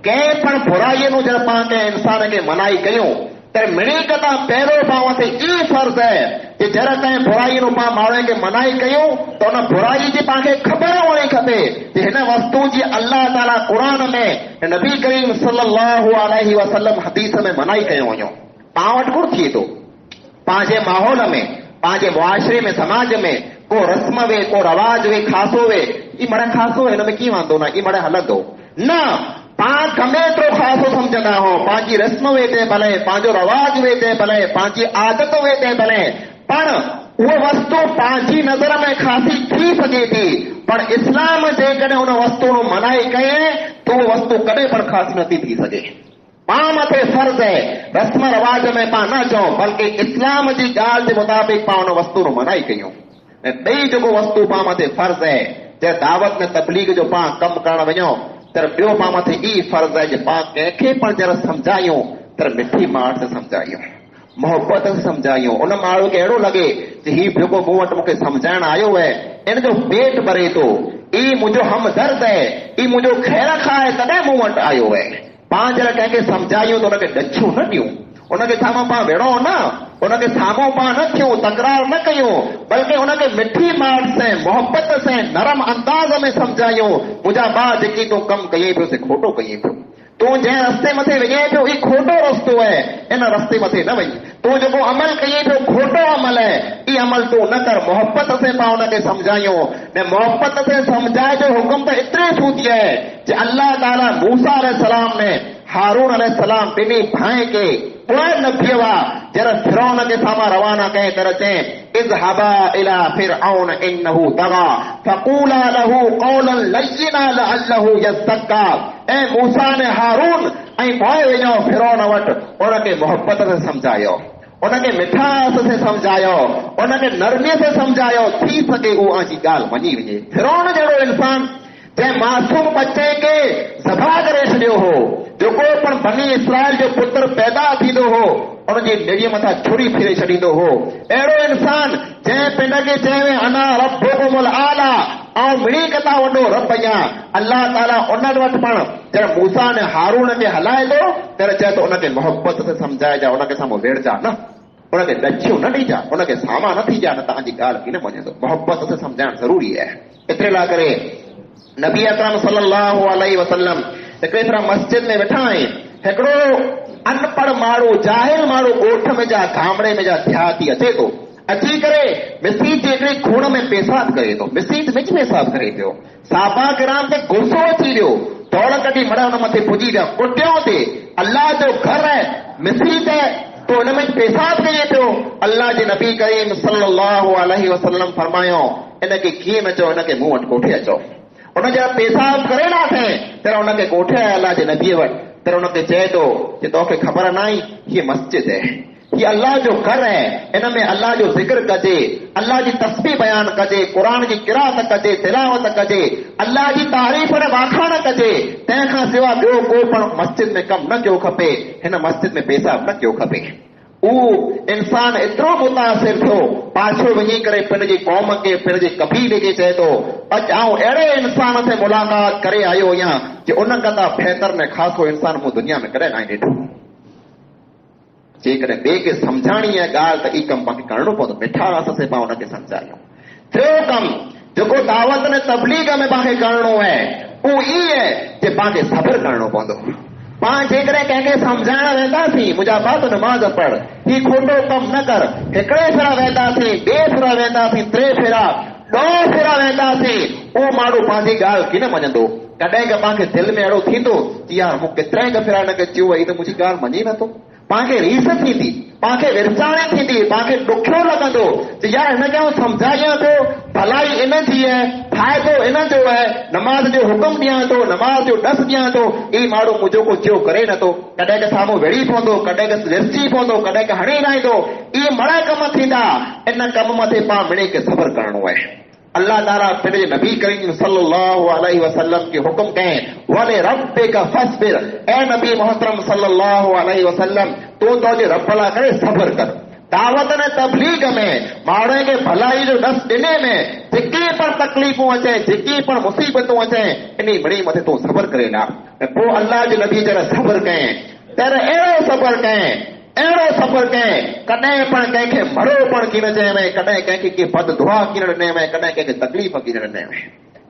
कंहिं पण बुराईअ में जॾहिं पाण कंहिं इंसान खे मनाई कयूं त मिड़ी कथा पहिरियों पाण मथे ई फर्ज़ आहे कि जॾहिं कंहिं बुराई में पाण माण्हुनि खे मनाई कयूं त उन बुराई जी पाण खे ख़बर हुअणी खपे कि हिन वस्तु जी अल्लाह ताला क़ुर में नबी करीम सल्लल्लाहु अलैहि वसल्लम हदीस में मनाई कयूं वञो। पाण वटि कुझु थिए थो पंहिंजे माहौल में, पंहिंजे मुआशरे में, समाज में को रस्म वे, को रवाज वे, खासो वे, ई मड़े खासो हिन में कीअं वांदो न, ई मड़े हलंदो न। पाण गमे एतिरो खासो सम्झंदा हो, पंहिंजी रस्म वे ते भले, पंहिंजो रवाज वे ते भले, पंहिंजी आदत वे ते भले, पर उहा वस्तु पंहिंजी नज़र में खासी थी सघे थी, पर इस्लाम जेकॾहिं उन वस्तु नु मनाई कये त उहा वस्तु कॾहिं पण ख़ासि नथी थी सघे। पाण मथे फर्ज़ आहे रस्म रवाज में पाण न चऊं, बल्कि इस्लाम जी ॻाल्हि जे मुताबिक़ पाण उन वस्तु नु मनाई कयूं। ऐं ॿई जेको वस्तु पाण मथे फर्ज़ आहे, जे दावत में तबलीग जो पाण कमु करणु वञो त ॿियो पाण मथे ई फर्ज़ आहे जे पाण कंहिंखे पण जरा सम्झायूं त मिठी माठ से सम्झायूं, मोहब्बत से सम्झायूं। उन माण्हू खे अहिड़ो लॻे कि ही जेको मूं वटि मूंखे सम्झाइण आयो आहे इन जो पेट भरे थो, ई मुंहिंजो हमदर्द आहे, ई मुंहिंजो ख़ैर खां आहे, तॾहिं मूं वटि आयो आहे। पाण जॾहिं कंहिंखे सम्झायूं त उनखे ॾछूं न ॾियूं, उनखे साम्हूं पाण विढ़ो न, उनखे साम्हूं पाण न थियूं, तकरार न कयूं, बल्कि उनखे मिठी माठ से, मोहब्बत से, नरम अंदाज़ में सम्झायूं। मुंहिंजा भाउ जेकी तूं कमु कई पियो से खोटो कई पियो, तूं जंहिं रस्ते मथे वञे पियो ही खोटो रस्तो आहे, इन रस्ते मथे न वञ। तूं जेको अमल कई पियो खोटो अमल आहे, ई अमल तूं न कर। मोहब्बत से पाण उनखे सम्झायूं, ने मोहब्बत से सम्झाए जो हुकुम त एतिरे सूती आहे कि अल्लाह ताला मूसा अलैहिस्सलाम ने हारून अलैहिस्सलाम ॿिन्ही भाई खे पोइ न थियो आहे जॾहिं फिरौन खे साम्हूं रवाना कए तर चए इज़हबा इला फिरऔन इन्नहु तग़ा फक़ूला लहू क़ौलन लय्यिना लअल्लहु यज़्ज़क्का। ऐं मूसा ने हारून ऐं पोइ वञो फिरौन वटि, उनखे मोहब्बत से सम्झायो, उनखे मिठास से सम्झायो, उनखे नरमीअ से सम्झायो, थी सघे उहा जी ॻाल्हि मञी वञे। फिरौन जहिड़ो इंसान जंहिं मासूम बच्चे खे ज़बह करे छॾियो हो, जेको पण बनी इस्राइल जो पुत्र पैदा थींदो हो उनजी निड़ीअ मथां छुरी फिरे छॾींदो हो, अहिड़ो इंसान जंहिं पिंड खे चवे अना रब्बुकुमुल आला, ऐं मिड़ी कथा वॾो रब आहियां, अल्लाह ताला उन वटि पण जॾहिं मूसा ने हारून खे हलाए थो त चए थो उनखे मोहब्बत से सम्झाइजा, उनखे साम्हूं वेड़जा न, उनखे ॾछियूं न ॾिजा, उनखे साम्हूं न थीजा, न तव्हांजी ॻाल्हि की न मञंदो। मोहब्बत से सम्झाइण ज़रूरी आहे। एतिरे लाइ करे नबी अकरम सल्लल्लाहु अलैहि वसल्लम हिकिड़े तरह मस्जिद में वेठा आहिनि, हिकिड़ो अनपढ़ माण्हू, जाहिल माण्हू ॻोठ में जा गामड़े में जा देहाती अचे थो, अची करे मस्जिद जे हिकिड़ी खूण में पेशाब करे थो, मस्जिद में पेशाब करे पियो। साहबा किराम खे गुस्सो अची वियो, दौड़ कढी मड़ा हुन मथे पुॼी विया, कुटियो ते अल्लाह जो घर आहे, मस्जिद आहे, तो हुन में पेशाब करे पियो। अल्लाह जे नबी करीम सल्लल्लाहु अलैहि वसल्लम फरमायो इनखे कीअं न चओ, इनखे मूं वटि कोठे अचो। उन जा पेशाब करे न थे तर उनखे कोठे आया अल्लाह जे नबीअ वटि, तर उनखे चए थो कि तोखे ख़बर न आई हीअ मस्जिद आहे, हीअ अल्लाह जो घर आहे, इन में अल्लाह जो ज़िक्र कजे, अल्लाह जी तस्बीह बयान कजे, क़ुरान जी क़िराअत कजे, तिलावत कजे, अल्लाह जी तारीफ़ ऐं वाखाण कजे, तंहिंखां सवाइ ॿियो को पण मस्जिद में कमु न कयो खपे, हिन मस्जिद में पेशाब न कयो खपे। उहो इंसान एतिरो मुतासिर थियो, पाछो वञी करे पंहिंजी क़ौम खे, पंहिंजे कबीले खे चए थो अॼु आउं अहिड़े इंसान से मुलाक़ात करे आयो आहियां कि उन खां बहितर में ख़ासो इंसान मूं दुनिया में कॾहिं न ॾिठो। जेकॾहिं ॿिए खे सम्झाइणी आहे ॻाल्हि त ई कमु पाण खे करणो पवंदो, मिठास से पाण हुनखे सम्झायूं। टियों कमु जेको दावत ने तबलीग में पाण खे करणो आहे उहो ई आहे कि पाण खे सब्र करणो पवंदो। पाण जेकॾहिं कंहिंखे सम्झाइण वेंदासीं, मुंहिंजा बात नमाज़ पढ़, ही खोटो कमु न कर, हिकिड़े भेरा वेंदासीं, ॿिए भेरा वेंदासीं, टे भेरा, 10 भेरा वेंदासीं, उहो माण्हू पंहिंजी ॻाल्हि की न मञंदो। कॾहिं का पाण खे दिलि में अहिड़ो थींदो कि यार मूं केतिरा ई दफ़ा हिनखे चयो वई त मुंहिंजी ॻाल्हि मञी नथो, पाण खे रीस थींदी, पाण खे विरसाणी थींदी, पाण खे ॾुखियो लॻंदो कि यार हिनखे आउं सम्झायां थो, भलाई इन जी आहे फ़ाइदो इन जो आहे नमाज़ जो हुकुम ॾियां थो, नमाज़ जो ॾस ॾियां थो, ई माण्हू मुंहिंजो को जो करे नथो, कॾहिं के साम्हूं वेड़ी पवंदो, कॾहिं के लिरची पवंदो, कॾहिं के हणी लाहींदो, इहे मड़ा कम थींदा। इन कम मथे पाण मिणी के सब्र करणो आहे। अल्लाह ताला पंहिंजे नबी करीम सल्लल्लाहु अलैहि वसल्लम खे हुकुम कयईं, वले रब्बिका फस्बिर, ए नबी मोहतरम सल्लल्लाहु अलैहि वसल्लम तूं तुंहिंजे रब लाइ करे सब्र कर। दावत ने तबलीग में माण्हू खे भलाई जो ॾस ॾिने में जेकी पण तकलीफ़ूं अचे, जेकी पण मुसीबतूं अचे, इन मिणी मथे तूं सब्र करे ला। ऐं पोइ अल्लाह जे नबी जॾहिं सब्र कयईं ત્યારે अहिड़ो सब्र कयईं, अहिड़ो सब्र कयईं, कॾहिं पण कंहिंखे मरो पण कीन चए में, कॾहिं कंहिंखे के बद दुआ कीन ॾिने में, कॾहिं कंहिंखे तकलीफ़ कीन ॾिने में।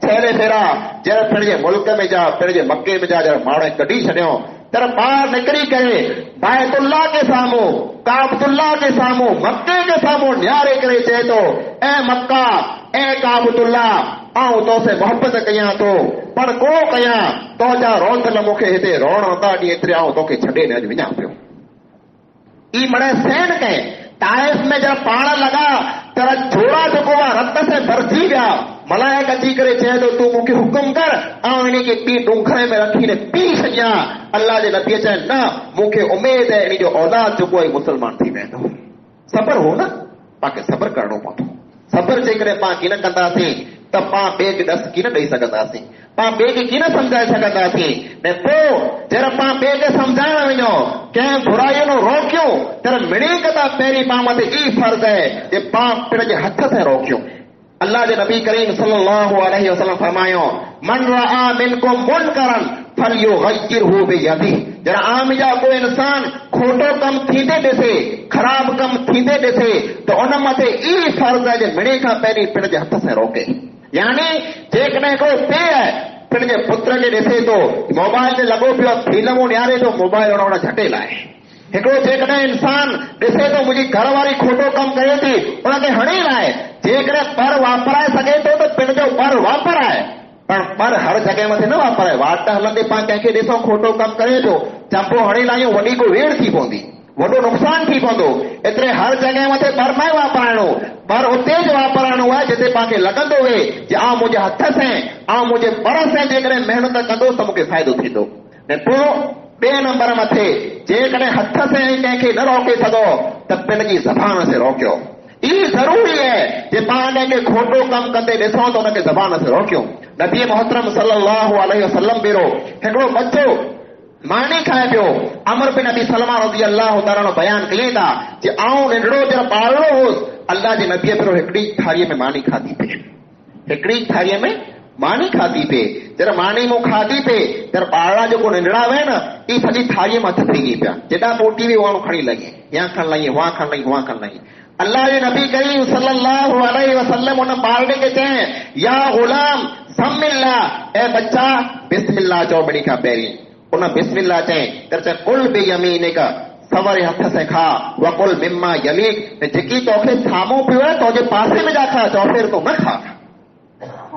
छेले फेरा जॾहिं पंहिंजे मुल्क में जा, पंहिंजे मके में जा जॾहिं माण्हू कढी छॾियो, तर ॿाहिरि निकिरी करे बायतुल्लाह के साम्हूं, काबतुल्लाह के साम्हूं, मके के साम्हूं निहारे करे चए थो, ऐ मक्का, ऐ काबतुल्लाह, आऊं तोसे मोहबत कयां थो, पर को कयां तुंहिंजा रोंदल मूंखे हिते रोअण नथा ॾिए, एतिरे आऊं तोखे छॾे न वञा पियो। ई मड़े सहन कई। ताइफ में जब पाण लगा तेरा छोड़ा जो को रत से भरजी गया, मलायक अची करे चए तो तू मूंखे हुकुम कर, आऊं इन खे पी डूंखरे में रखी ने पी छॾियां। अल्लाह जे नबी चए न, मूंखे उमेद है इन जो औलाद जो कोई मुसलमान थी वेंदो। सब्र हो न, पाके सब्र करणो पवंदो। सब्र जेकॾहिं पाण कीन कंदासीं त पाण ॿिए खे ॾस कीन ॾेई सघंदासीं, पाण ॿिए खे कीन सम्झाए सघंदासीं। ऐं पोइ जॾहिं पाण ॿिए खे सम्झाइण वञो, कंहिं बुराईअ नो रोकियूं, त मिणी कंदा पहिरीं पाण मथे ई फर्ज़ आहे कि पाण पंहिंजे हथ से रोकियूं। अल्लाह जे नबी करीम सल्लल्लाहु अलैहि वसल्लम फरमायो, मन रआ मिनकुम मुनकरन फलयुगय्यिरहु बियदिही। जरा आम जा कोई इंसान खोटो कम थींदे ॾिसे, ख़राब कम थींदे ॾिसे, त उन मथे ई फर्ज़ आहे कि मिणी खां पहिरीं पंहिंजे हथ से रोके। यानी जेकॾहिं को पीउ पंहिंजे पुत्र खे ॾिसे थो मोबाइल ते लॻो पियो फिल्मूं निहारे थो, मोबाइल उन झटे लाइ। हिकिड़ो जेकॾहिं इंसान ॾिसे थो मुंहिंजी घरवारी खोटो कमु करे थी, उनखे हणी लाइ। जेकॾहिं पर वापराए सघे थो त पंहिंजो पर वापराए, पर हर जॻह मथे न वापराए। वाट हलंदे पाण कंहिंखे ॾिसो खोटो कमु करे थो, चंपो हणी लाहियूं, वॾी को वेड़ थी पवंदी, वॾो नुक़सान थी पवंदो। एतिरे हर जॻह मथे पर न वापराइणो, पर उते ज वापराइणो आहे जिते पाण लॻंदो हुए कि आउं मुंहिंजे हथ से, आउं मुंहिंजे पर से जेकॾहिं महिनत कंदो त मूंखे फ़ाइदो थींदो। ऐं पोइ ॿिए नंबर मथे जेकॾहिं हथ से कंहिंखे न रोके सघो त पंहिंजी ज़बान से रोकियो। ई ज़रूरी है कि पाण कंहिंखे खोटो कमु कंदे ॾिसूं त हुनखे ज़बान से रोकियूं। नबी मोहतरम सल्लल्लाहु अलैहि वसल्लम बिरो हिकिड़ो बच्चो मानी खाए पियो। अमर बिन अबी सलमा रज़ी अल्लाह ताला बयान कयईं था कि आऊं नंढड़ो जॾहिं ॿारड़ो हुउसि, अल्लाह जे नबीअ पियो हिकिड़ी थारीअ में मानी खाधी पे, हिकिड़ी थारीअ में मानी खाधी पे। जॾहिं मानी मूं खाधी पे त ॿारड़ा जेको नंढड़ा हुआ न, ई सॼी थारीअ में हथ फिरी पिया, जेॾां पोटी हुई उहा खणी लॻी, या खण लही, हुआ खण लही, हुआ खण लही। अल्लाह जे नबी करीम सल्लल्लाहु अलैहि वसल्लम उन ॿारड़े खे चए, या गुलाम सम्मिल्लाह, ए बच्चा बिस्मिल्लाह चओ ॿिनी खां पहिरीं। उन बिस्मिल्लाह चए त कुल बि यमीनिक, सवरे हथ से खा, वकुल मिम्मा यलीक, जेकी तोखे साम्हूं पियो आहे तुंहिंजे पासे में जा खा, चौफेर तो न खा।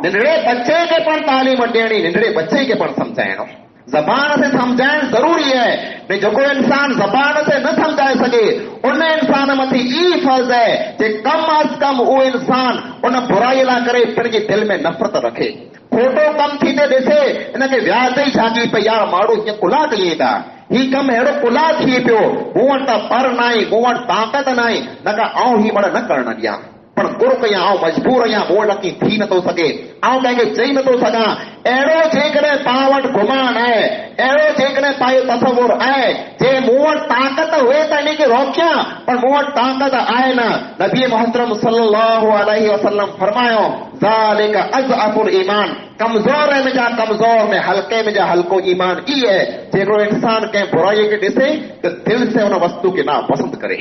नंढड़े बच्चे खे पण तालीम ॾियणी, नंढड़े बच्चे खे पण सम्झाइणो। ज़बान से समझाइण ज़रूरी है। ने जेको इंसान ज़बान से न समझाए सके, उन इंसान मथे ई फर्ज़ है कि कम अज कम वो इंसान उन बुराई ला करे पंहिंजे दिल में नफ़रत रखे। खोटो कम थींदे ॾिसे इनखे व्याज ई जागी पई, यार माण्हू हीअं कुला कई था, ही कम अहिड़ो कुला थी पियो, मूं वटि त पर न आहे, मूं वटि ताक़त न आहे, न का आऊं ही मड़ न करणु ॾियां, पर गुर कयां, आऊं मजबूर आहियां, मूं वटि थी नथो सघे, आऊं कंहिंखे चई नथो सघां। अहिड़ो जेकॾहिं पाण वटि गुमान आहे, अहिड़ो जेकॾहिं पंहिंजो तसवुर आहे जे मूं वटि ताक़त हुए त इनखे रोकियां, पर मूं वटि ताक़त आहे न। नबी मोहतरम सल्लल्लाहु अलैहि वसल्लम फरमायो, ज़ालिका अज़अफुल ईमान, कमज़ोर में जा कमज़ोर में हल्के में जा हल्को ईमान ई है जेको इंसान कंहिं बुराई खे ॾिसे त दिल से उन वस्तु खे ना पसंद करे।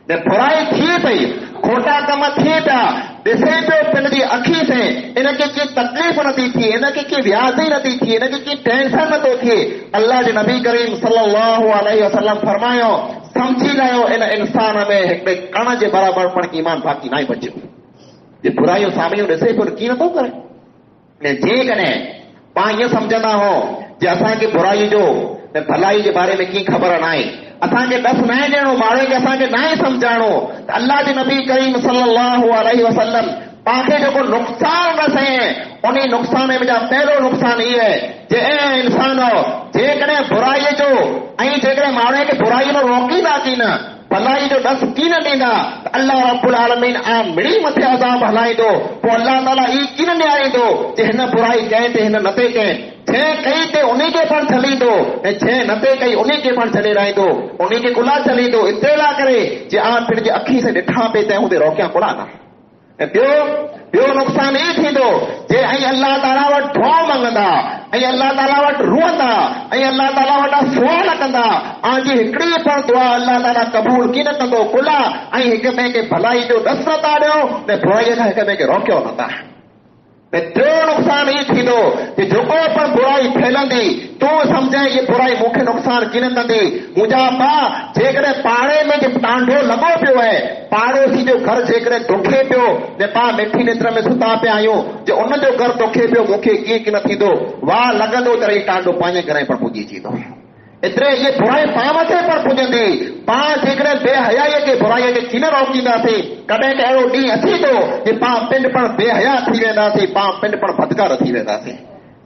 ने बुराई थी पई, खोटा कम थिए पिया, ॾिसे पियो पंहिंजी अखी से, इनखे की तकलीफ़ नथी थिए, इनखे की व्याधि नथी थिए, इनखे की टेंशन नथो थिए। अल्लाह जे नबी करीम सल्लल्लाहु अलैहि वसल्लम फरमायो, समझी लायो इन इंसान में हिकिड़े कण जे बराबर पण ईमान बाक़ी न बचियो। जे बुराइयूं साम्हूं ॾिसे पियो कीअं नथो करे। ने जेकॾहिं पाण इएं सम्झंदा हो जे असांखे बुराई जो ऐं भलाई जे बारे में कीअं ख़बर न आहे, असांखे ॾस न ॾियणो, माण्हू खे असांखे न सम्झाइणो, त अल्लाह जे नबी करीम सल्लल्लाहु अलैहि वसल्लम पाखे जो नुक़सान न सहे उन नुक़सान में पहलो नुक़सान ये है जे इंसान जेकॾहिं बुराई जो ऐं जेकॾहिं माण्हू खे बुराई में रोकींदा की न भलाई जो डस की न ॾींदा त अल्लाह रब्बुल आलमीन मिड़ी मथे अज़ाब हलाईंदो पोइ अल्लाह ताला ई की न ॾियारींदो जे हिन बुराई कई ते हिन न ते कई जंहिं कई ते उन खे पण छलींदो ऐं जंहिं न ते कई उन खे पण छॾे रहंदो उन खे कुला छलींदो इत्तेला करे जे पंहिंजी अखी से ॾिठा पे तंहिं हूंदे रोकियां कुला न ऐं ॿियो नुक़सान ई थींदो जे ऐं अल्लाह ताला वटि दुआ मंगंदा ऐं अल्लाह ताला वटि रुअंदा ऐं अल्लाह ताला वटां सुवाल कंदा जी हिकिड़ी पण दुआ अल्लाह ताला क़बूल की न कंदो कुला ऐं हिक ॿिए खे भलाई जो ॾस नथा ॾियो ऐं बुराईअ खां हिक ॿिए खे रोकियो नथा टियों नुक़सान ई थींदो कि जेको पण बुराई फैलंदी तूं सम्झे ये बुराई मूंखे नुक़सान की न कंदी मुंहिंजा भाउ जेकॾहिं पाड़े में जे टांडो लॻो पियो आहे पाड़ोसी जो घर जेकॾहिं दुखे पियो ने पाण मिठी निद्र में सुता पिया आहियूं जे उन जो घर दुखे पियो मूंखे कीअं की न थींदो वाह लॻंदो त ही टांडो पंहिंजे घर में पण पुॼी थींदो एतिरे ये बुराई पाण मथे पण पुॼंदी पाण जेकॾहिं बेहयाईअ खे बुराईअ खे की न रोकींदासीं कॾहिं क अहिड़ो ॾींहुं अची थो कि पाण पिंड पण बेहया थी वेंदासीं पाण पिंड पण बदकार थी वेंदासीं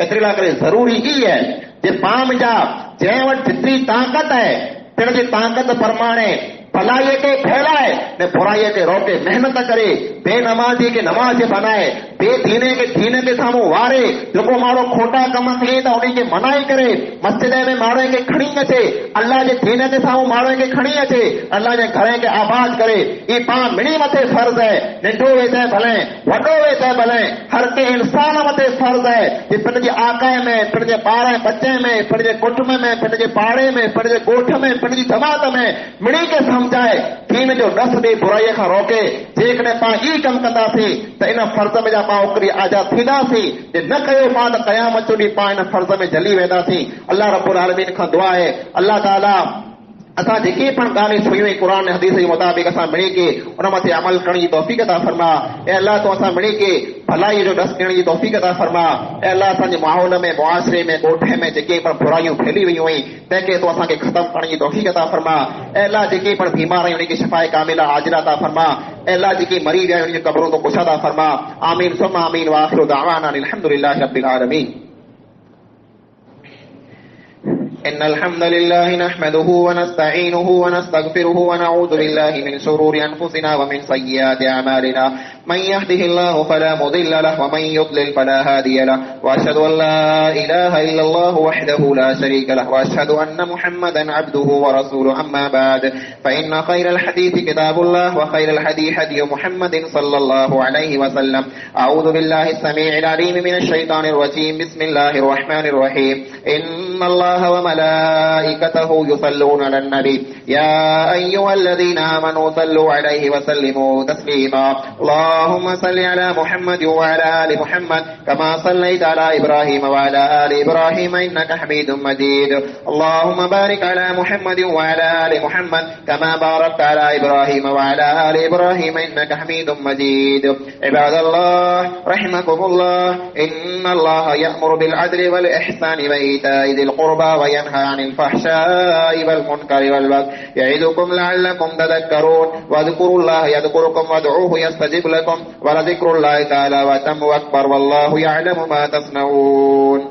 एतिरे लाइ करे ज़रूरी ई आहे जे पाण मुंहिंजा जंहिं वटि जेतिरी ताक़त आहे पिण जी ताक़त परमाणे भलाई के फैलाए ने बुराई के रोके मेहनत करे बेनमाजी के नमाज बनाए बेदीने के दीन के साम्हूं वारे जो माण्हू खोटा कम कई त उन खे मनाई करे मस्जिद में माण्हू खे खणी अचे अल्लाह जे दीन के साम्हूं माण्हू खे खणी अचे अल्लाह जे घर के आबाद करे ई पाण मिड़ी मथे फर्ज़ है नंढो वेठे भले वॾो वेठे भले हर के इंसान मथे फर्ज़ है कि पंहिंजे आकाए में पंहिंजे ॿार बच्चे में पंहिंजे कुटुंब में पंहिंजे पाड़े में पंहिंजे ॻोठ में पंहिंजी जमात में मिड़ी के समझाए दीन जो डस ॾे बुराई खां रोके जेकॾहिं पाण ई कमु कंदासीं त इन फर्ज़ में जा पाण ओकरी आज़ाद थींदासीं जे न कयो पाण त क़यामत जो ॾींहुं पाण इन फर्ज़ में जली वेंदासीं अल्लाह रब्बुल आलमीन खां दुआ आहे अल्लाह ताला असां जेके पण ॻाल्हियूं सुनियूं ऐं क़ुर हदीस जे मुताबिक़ असां मिड़ी के उन मथे अमल करण जी तौफ़ीक़ अता फरमा ऐं अल्लाह तो असां मिड़ी के भलाई जो डस ॾियण जी तौफ़ीक़ अता फरमा ऐं अल्लाह असांजे माहौल में मुआशिरे में ॻोठे में जेके पण बुराइयूं फैली वियूं आहिनि तंहिंखे तो असांखे ख़तमु करण जी तौफ़ीक़ अता फरमा ऐं अल्लाह जेके पण बीमार आहियूं उनखे शिफ़ाए कामिला आजिला अता फरमा ऐं अल्लाह जेके मरीज़ आहिनि उनजी क़बरूं तो कुशा अता फरमा आमीन सुम्मा आमीन व आख़िरु दअवाना अल्हम्दुलिल्लाहि रब्बिल आलमीन إن الحمد لله نحمده ونستعينه ونستغفره ونعوذ بالله من شرور أنفسنا ومن سيئات أعمالنا من يهده الله فلا مضل له ومن يضلل فلا هادي له وأشهد أن لا إله إلا الله وحده لا شريك له وأشهد أن محمدا عبده ورسوله أما بعد فإن خير الحديث كتاب الله وخير الهدي هدي محمد صلى الله عليه وسلم أعوذ بالله السميع العليم من الشيطان الرجيم بسم الله الرحمن الرحيم إن الله وملائكته يصلون على النبي يا أيها الذين آمنوا صلوا عليه وسلموا تسليما اللهم صل على محمد وعلى آل محمد كما صليت على إبراهيم وعلى آل إبراهيم إنك حميد مجيد اللهم بارك على محمد وعلى آل محمد كما باركت على إبراهيم وعلى آل إبراهيم إنك حميد مجيد عباد الله رحمكم الله إن الله يأمر بالعدل والإحسان وإيتاء ذي القربى وينهى عن الفحشاء والمنكر والبغي يعظكم لعلكم تذكرون واذكروا الله يذكركم وادعوه يستجب لكم ولذكر الله تعالى وتم أكبر والله يعلم ما تصنعون